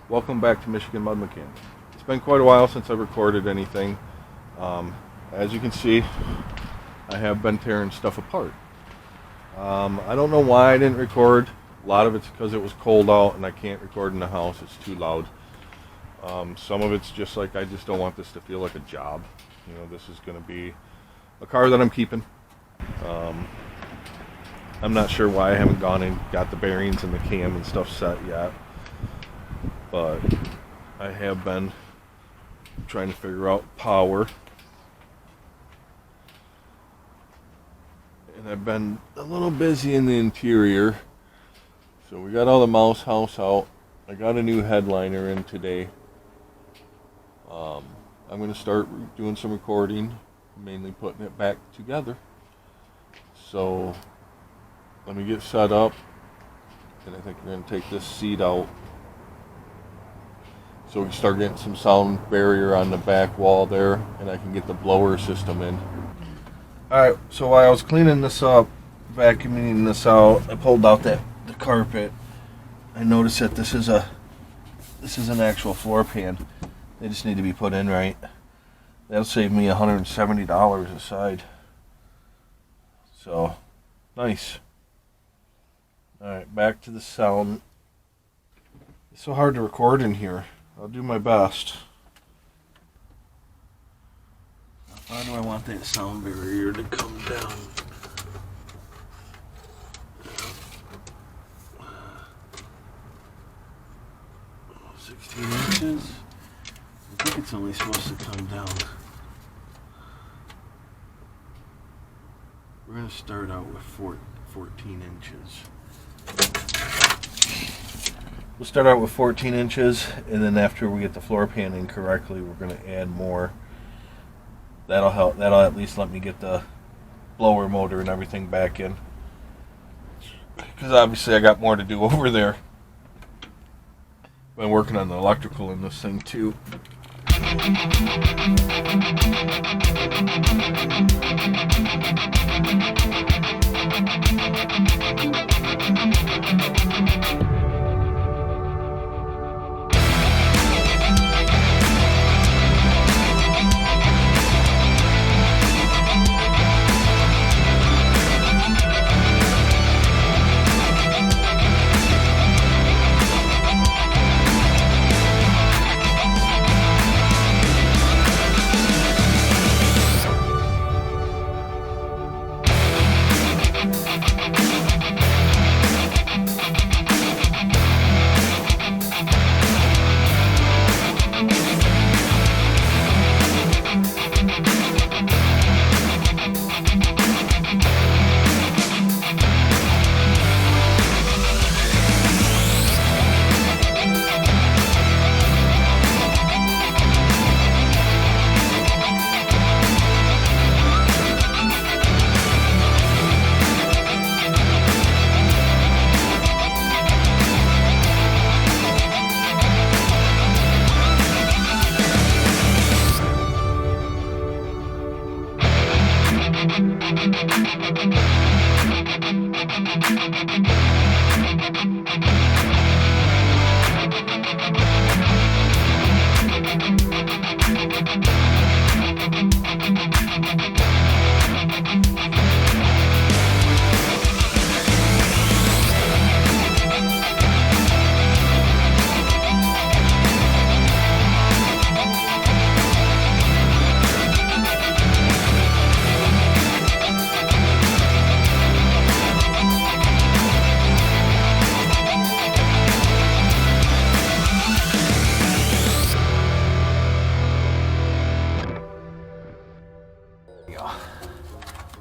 Welcome back to Michigan Mud Mechanic. It's been quite a while since I've recorded anything. As you can see, I have been tearing stuff apart. I don't know why I didn't record. A lot of it's because it was cold out and I can't record in the house. It's too loud. Some of it's just like I just don't want this to feel like a job. You know, this is going to be a car that I'm keeping. I'm not sure why I haven't gone and got the bearings and the cam and stuff set yet. But I have been trying to figure out power. And I've been a little busy in the interior. So we got all the mouse house out. I got a new headliner in today. I'm going to start doing some recording, mainly putting it back together. So let me get set up. And I think we're going to take this seat out, so we can start getting some sound barrier on the back wall there, and I can get the blower system in. Alright, so while I was cleaning this up, vacuuming this out, I pulled out the carpet. I noticed that this is an actual floor pan. They just need to be put in right. That'll save me $170 a side. So, nice. Alright, back to the sound. It's so hard to record in here. I'll do my best. How do I want that sound barrier to come down? 16 inches? I think it's only supposed to come down. We're going to start out with 14 inches. We'll start out with 14 inches, and then after we get the floor pan in correctly, we're going to add more. That'll help. That'll at least let me get the blower motor and everything back in. Because obviously I got more to do over there. Been working on the electrical in this thing too.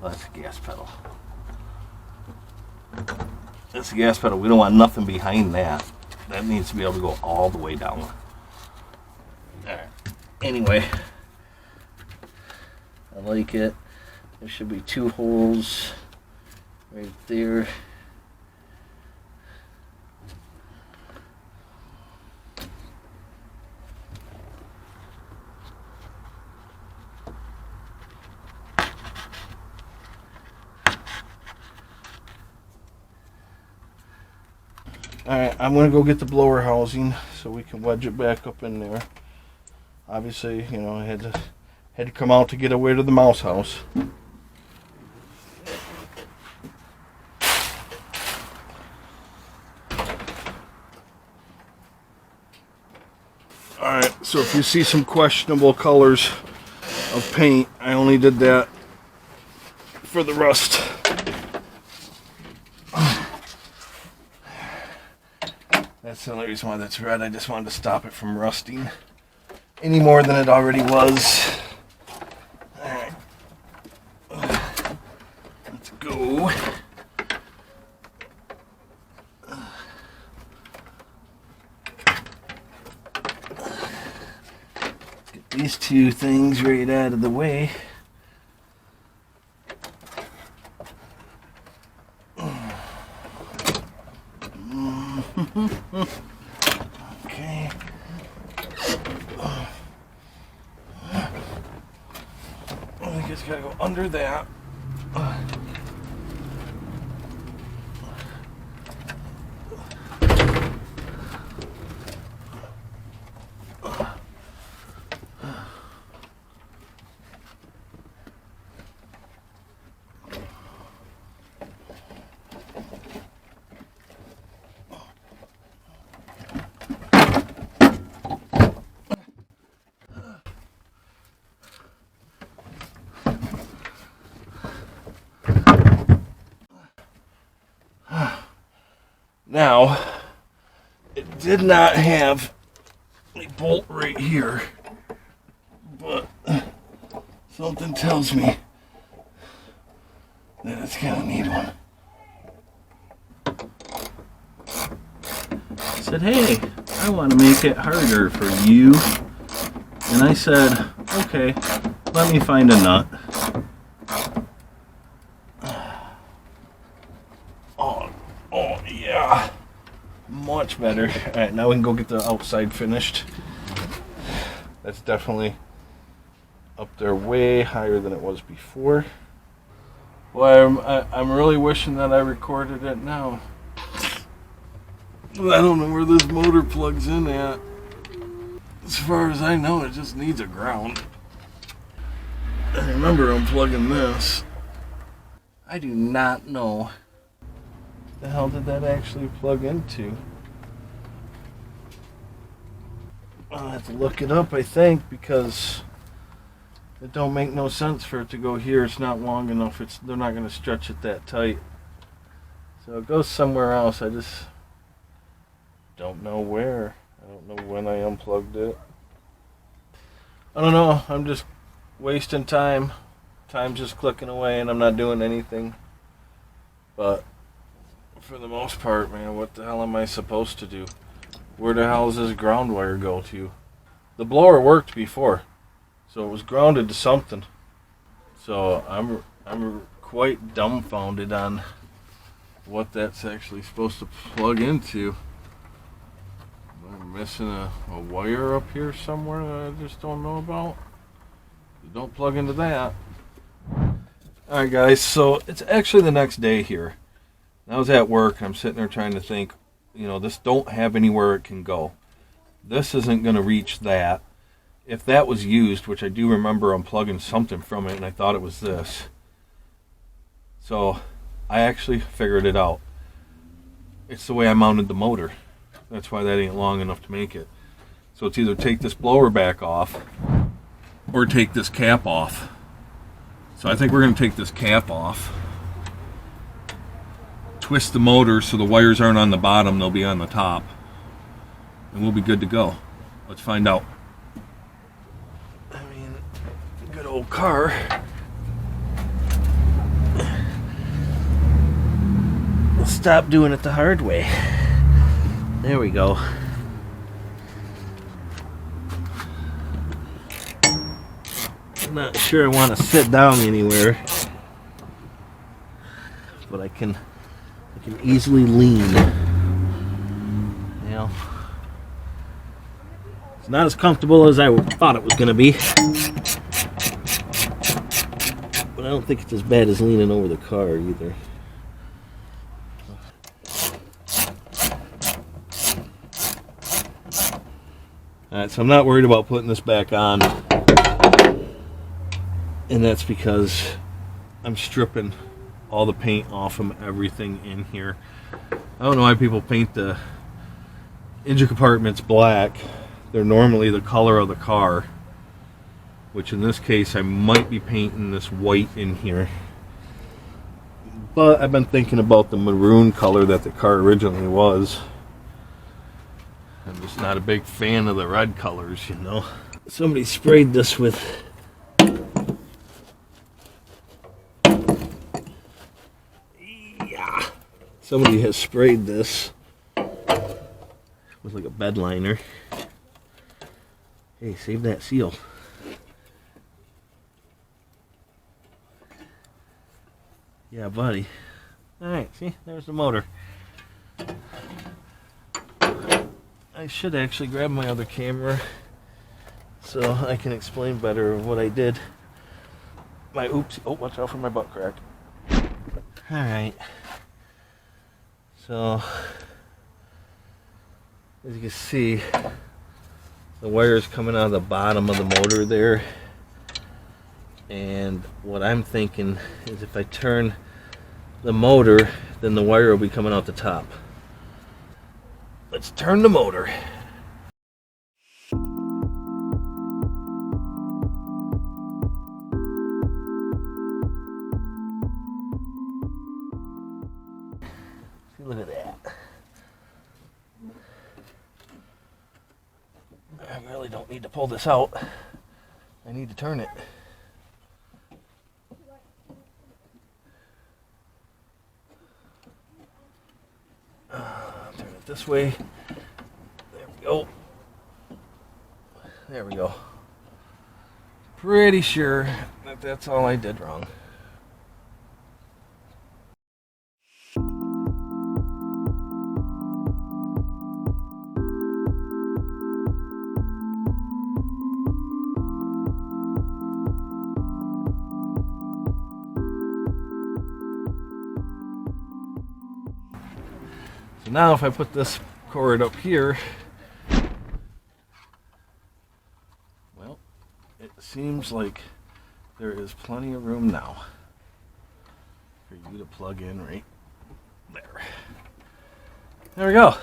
That's the gas pedal. That's the gas pedal. We don't want nothing behind that. That needs to be able to go all the way down. Alright. Anyway, I like it. There should be 2 holes right there. Alright, I'm going to go get the blower housing so we can wedge it back up in there. Obviously, you know, I had to come out to get away to the mouse house. Alright, so if you see some questionable colors of paint, I only did that for the rust. That's the only reason why that's red. I just wanted to stop it from rusting any more than it already was. Alright. Let's go. Get these two things right out of the way. Okay. I think it's gotta go under that. Now, it did not have a bolt right here, but something tells me that it's gonna need one. I said, hey, I want to make it harder for you. And I said, okay, let me find a nut. Oh yeah, much better. All right, now we can go get the outside finished. That's definitely up there way higher than it was before. Well, I'm really wishing that I recorded it now. I don't know where this motor plugs in at. As far as I know, it just needs a ground. I remember unplugging this. I do not know. The hell did that actually plug into? I'll have to look it up, I think, because it don't make no sense for it to go here. It's not long enough. They're not going to stretch it that tight. So it goes somewhere else. I just don't know where. I don't know when I unplugged it. I don't know. I'm just wasting time. Time's just clicking away and I'm not doing anything. But for the most part, man, what the hell am I supposed to do? Where the hell does this ground wire go to? The blower worked before, so it was grounded to something. So I'm quite dumbfounded on what that's actually supposed to plug into. I'm missing a wire up here somewhere that I just don't know about. You don't plug into that. Alright guys, so it's actually the next day here. I was at work and I'm sitting there trying to think, you know, this don't have anywhere it can go. This isn't going to reach that. If that was used, which I do remember unplugging something from it and I thought it was this. So I actually figured it out. It's the way I mounted the motor. That's why that ain't long enough to make it. So it's either take this blower back off or take this cap off. So I think we're going to take this cap off. Twist the motor so the wires aren't on the bottom, they'll be on the top. And we'll be good to go. Let's find out. I mean, good old car. We'll stop doing it the hard way. There we go. I'm not sure I want to sit down anywhere, but I can easily lean. You know, it's not as comfortable as I thought it was going to be, but I don't think it's as bad as leaning over the car either. Alright, so I'm not worried about putting this back on. And that's because I'm stripping all the paint off from everything in here. I don't know why people paint the engine compartments black. They're normally the color of the car, which in this case I might be painting this white in here. But I've been thinking about the maroon color that the car originally was. I'm just not a big fan of the red colors, you know. Somebody sprayed this with somebody has sprayed this with like a bed liner. Hey, save that seal. Yeah, buddy. Alright, see, there's the motor. I should actually grab my other camera so I can explain better what I did. My oops. Oh, watch out for my butt crack. Alright. So, as you can see, the wire is coming out of the bottom of the motor there. And what I'm thinking is if I turn the motor, then the wire will be coming out the top. Let's turn the motor. See, look at that. I really don't need to pull this out. I need to turn it. Turn it this way. There we go. There we go. Pretty sure that that's all I did wrong. So now if I put this cord up here, well, it seems like there is plenty of room now for you to plug in right there. There we go.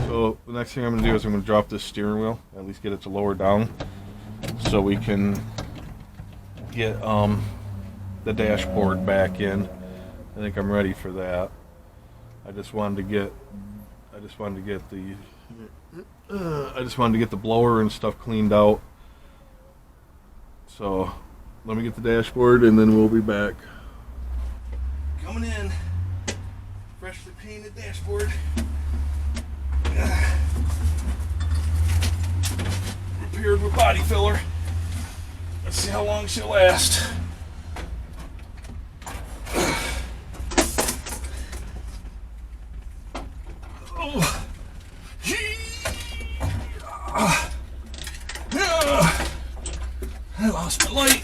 So the next thing I'm going to do is I'm going to drop this steering wheel, at least get it to lower down, so we can get the dashboard back in. I think I'm ready for that. I just wanted to get the blower and stuff cleaned out. So let me get the dashboard and then we'll be back. Coming in, freshly painted dashboard. Repaired with body filler. Let's see how long she'll last. Oh. I lost my light.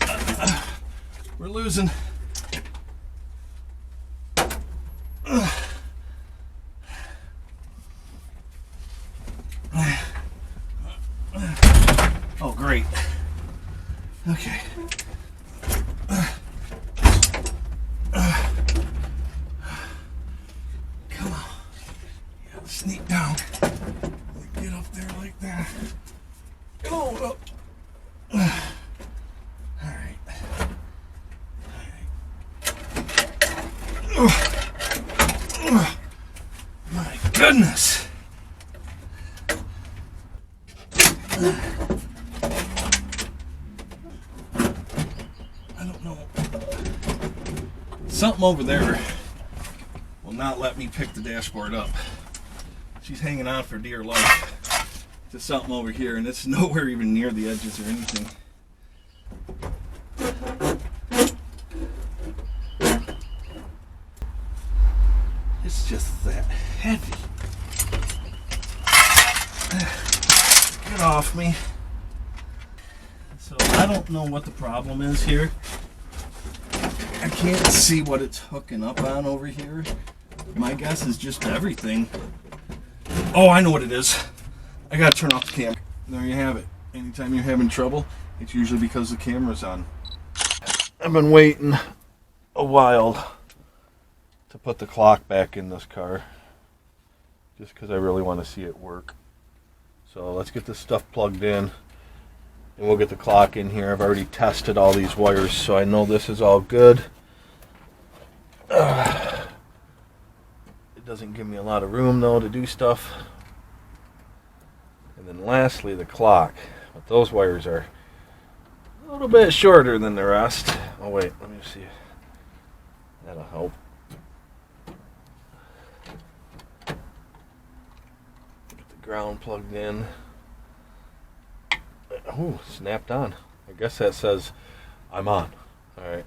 We're losing. Oh, great. Okay. Come on. You gotta sneak down. Get up there like that. Oh, up. Alright. My goodness. I don't know. Something over there will not let me pick the dashboard up. She's hanging on for dear life to something over here, and it's nowhere even near the edges or anything. It's just that heavy. Get off me. So I don't know what the problem is here. I can't see what it's hooking up on over here. My guess is just everything. Oh, I know what it is. I gotta turn off the camera. there you have it. Anytime you're having trouble, it's usually because the camera's on. I've been waiting a while to put the clock back in this car, just because I really want to see it work. So let's get this stuff plugged in, and we'll get the clock in here. I've already tested all these wires, so I know this is all good. It doesn't give me a lot of room, though, to do stuff. And then lastly, the clock. But those wires are a little bit shorter than the rest. Oh, wait, let me see. That'll help. Get the ground plugged in. Oh, snapped on. I guess that says I'm on. All right.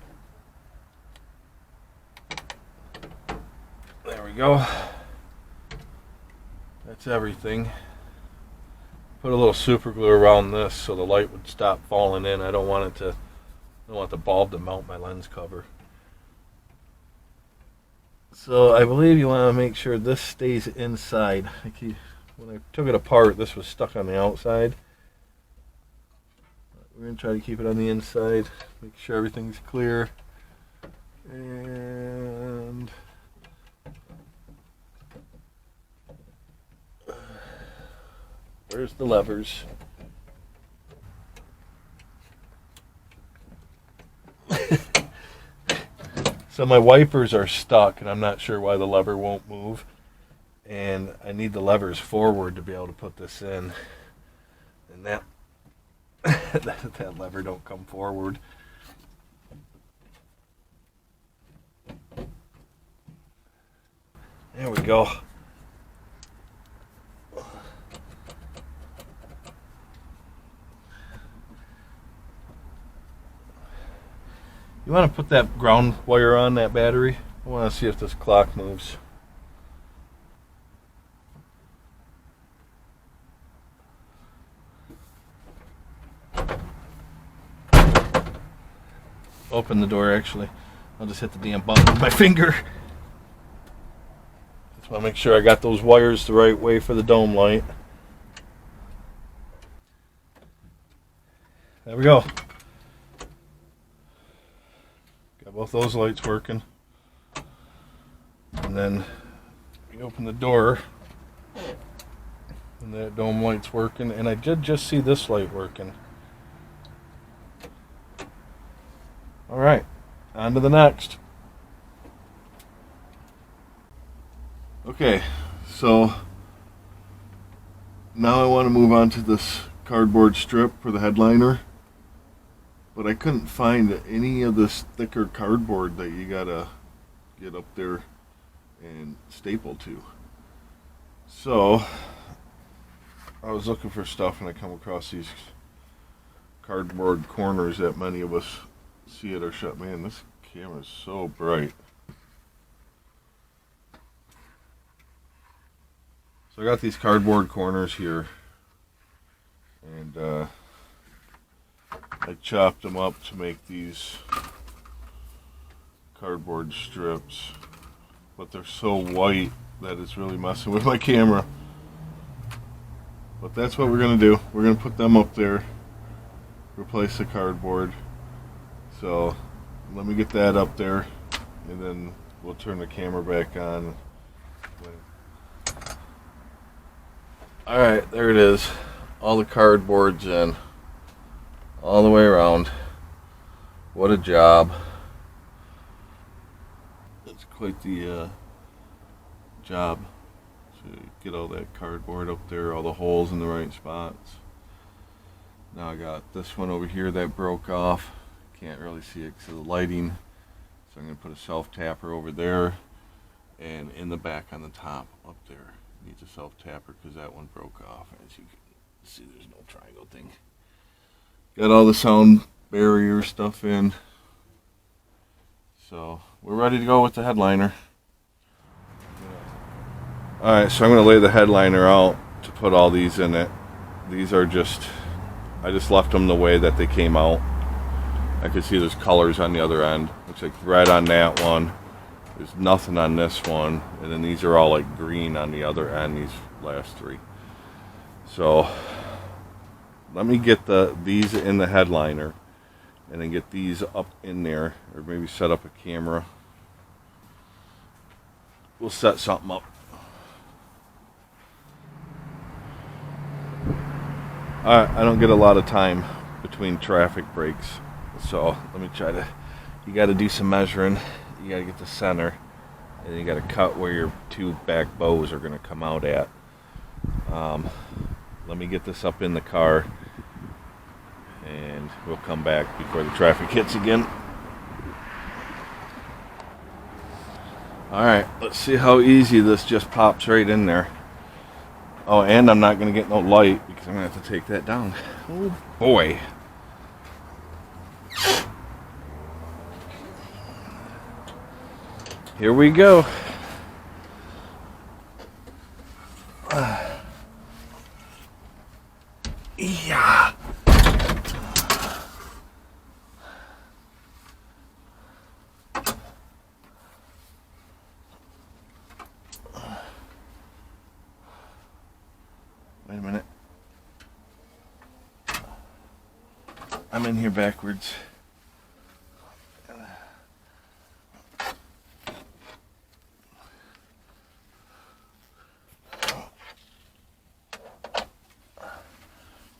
There we go. That's everything. Put a little super glue around this so the light would stop falling in. I don't want the bulb to mount my lens cover. So I believe you want to make sure this stays inside. When I took it apart, this was stuck on the outside. We're going to try to keep it on the inside. Make sure everything's clear. And where's the levers? So my wipers are stuck, and I'm not sure why the lever won't move. And I need the levers forward to be able to put this in. And that that lever don't come forward. There we go. You want to put that ground wire on that battery? I want to see if this clock moves. Open the door, actually. I'll just hit the damn button with my finger. Just want to make sure I got those wires the right way for the dome light. There we go. Got both those lights working. And then we open the door, and that dome light's working. And I did just see this light working. All right, on to the next. Okay, so now I want to move on to this cardboard strip for the headliner, but I couldn't find any of this thicker cardboard that you gotta get up there and staple to. So I was looking for stuff, and I come across these cardboard corners that many of us see at our shop. Man, this camera is so bright. So I got these cardboard corners here, and I chopped them up to make these cardboard strips, but they're so white that it's really messing with my camera. But that's what we're gonna do. We're gonna put them up there, replace the cardboard. So let me get that up there, and then we'll turn the camera back on. Alright, there it is. All the cardboard's in. All the way around. What a job. It's quite the job to get all that cardboard up there, all the holes in the right spots. Now I got this one over here that broke off. Can't really see it because of the lighting, so I'm going to put a self tapper over there, and in the back on the top up there needs a self tapper because that one broke off. As you can see, there's no triangle thing. Got all the sound barrier stuff in, so we're ready to go with the headliner. Alright, so I'm going to lay the headliner out to put all these in it. These are I just left them the way that they came out. I can see there's colors on the other end. Looks like red on that one. There's nothing on this one. And then these are all like green on the other end, these last three. So let me get these in the headliner and then get these up in there, or maybe set up a camera. We'll set something up. I don't get a lot of time between traffic breaks, so let me try to. You got to do some measuring. You got to get the center, and you got to cut where your two back bows are going to come out at. Let me get this up in the car, and we'll come back before the traffic hits again. All right, let's see how easy this just pops right in there. Oh, and I'm not going to get no light because I'm going to have to take that down. Oh, boy. Here we go. Yeah. Wait a minute. I'm in here backwards.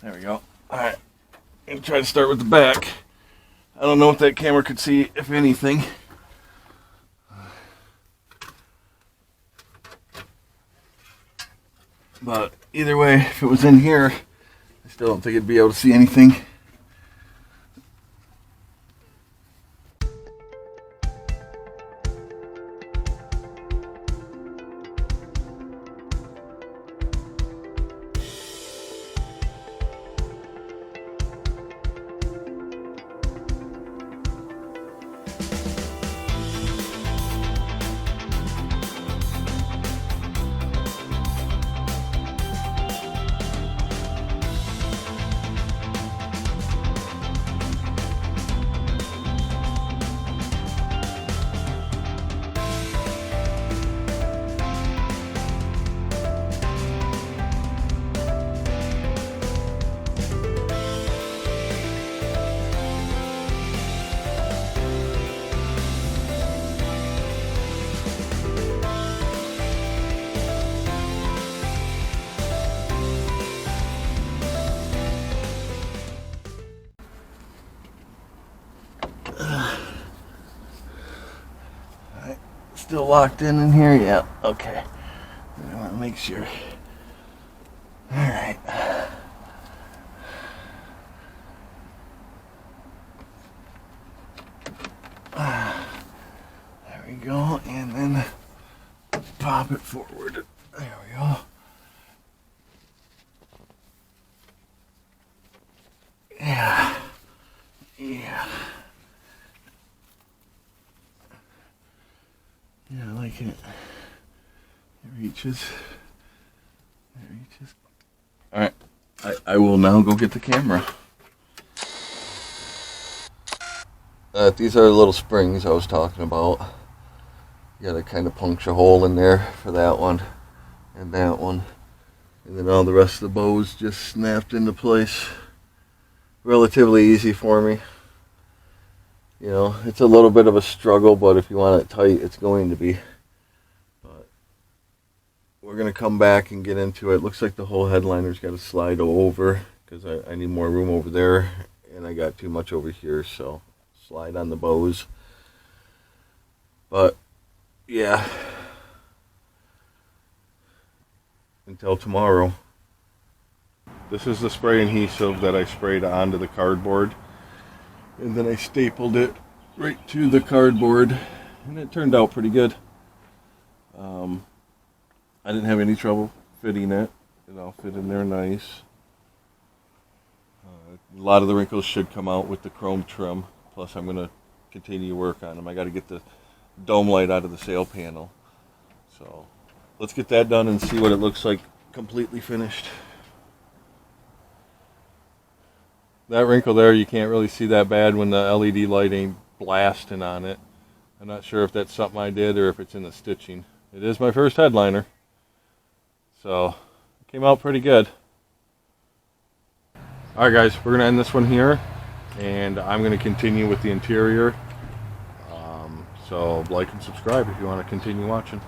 There we go. Alright. I'm going to try to start with the back. I don't know if that camera could see, if anything. But either way, if it was in here, I still don't think it'd be able to see anything. Still locked in here? Yeah, okay. I want to make sure. Alright. There we go, and then pop it forward. There we go. Yeah. Yeah. Yeah, I like it. It reaches. It reaches. Alright. I will now go get the camera. These are the little springs I was talking about. You gotta kind of punch a hole in there for that one and that one. And then all the rest of the bows just snapped into place. Relatively easy for me. You know, it's a little bit of a struggle, but if you want it tight, it's going to be. But we're going to come back and get into it. Looks like the whole headliner's got to slide over because I need more room over there, and I got too much over here, so slide on the bows. But, yeah. Until tomorrow. This is the spray adhesive that I sprayed onto the cardboard. And then I stapled it right to the cardboard, and it turned out pretty good. I didn't have any trouble fitting it. It all fit in there nice. A lot of the wrinkles should come out with the chrome trim. Plus, I'm going to continue to work on them. I got to get the dome light out of the sail panel. So, let's get that done and see what it looks like completely finished. That wrinkle there, you can't really see that bad when the LED light ain't blasting on it. I'm not sure if that's something I did or if it's in the stitching. It is my first headliner. So, it came out pretty good. All right, guys, we're gonna end this one here, and I'm gonna continue with the interior. So like and subscribe if you want to continue watching.